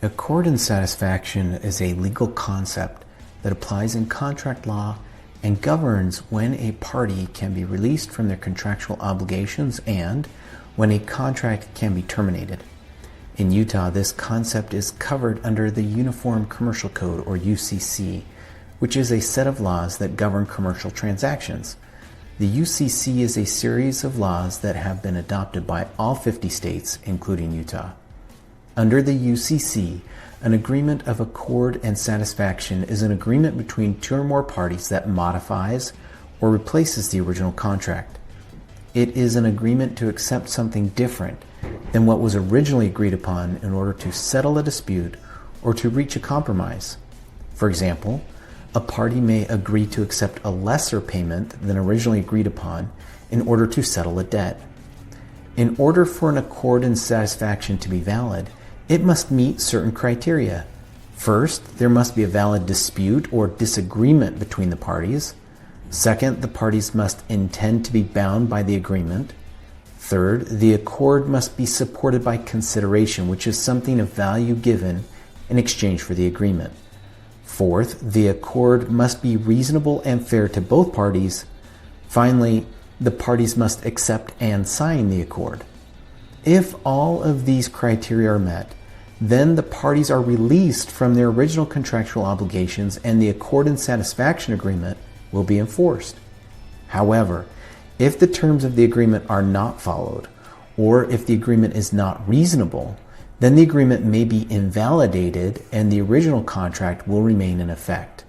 Accord and satisfaction is a legal concept that applies in contract law and governs when a party can be released from their contractual obligations and when a contract can be terminated. In Utah, this concept is covered under the Uniform Commercial Code, or UCC, which is a set of laws that govern commercial transactions. The UCC is a series of laws that have been adopted by all 50 states, including Utah. Under the UCC, an agreement of accord and satisfaction is an agreement between two or more parties that modifies or replaces the original contract. It is an agreement to accept something different than what was originally agreed upon in order to settle a dispute or to reach a compromise. For example, a party may agree to accept a lesser payment than originally agreed upon in order to settle a debt. In order for an accord and satisfaction to be valid, it must meet certain criteria. First, there must be a valid dispute or disagreement between the parties. Second, the parties must intend to be bound by the agreement. Third, the accord must be supported by consideration, which is something of value given in exchange for the agreement. Fourth, the accord must be reasonable and fair to both parties. Finally, the parties must accept and sign the accord. If all of these criteria are met, then the parties are released from their original contractual obligations and the accord and satisfaction agreement will be enforced. However, if the terms of the agreement are not followed, or if the agreement is not reasonable, then the agreement may be invalidated and the original contract will remain in effect.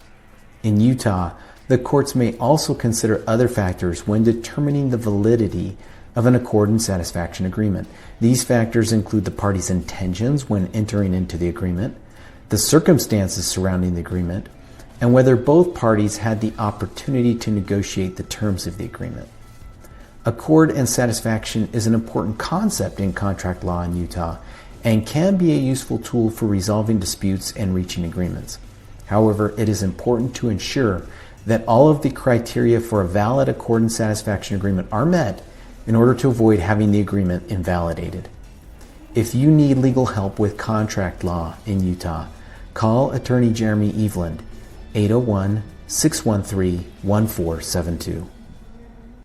In Utah, the courts may also consider other factors when determining the validity of an accord and satisfaction agreement. These factors include the parties' intentions when entering into the agreement, the circumstances surrounding the agreement, and whether both parties had the opportunity to negotiate the terms of the agreement. Accord and satisfaction is an important concept in contract law in Utah and can be a useful tool for resolving disputes and reaching agreements. However, it is important to ensure that all of the criteria for a valid accord and satisfaction agreement are met in order to avoid having the agreement invalidated. If you need legal help with contract law in Utah, call attorney Jeremy Eveland, 801-613-1472.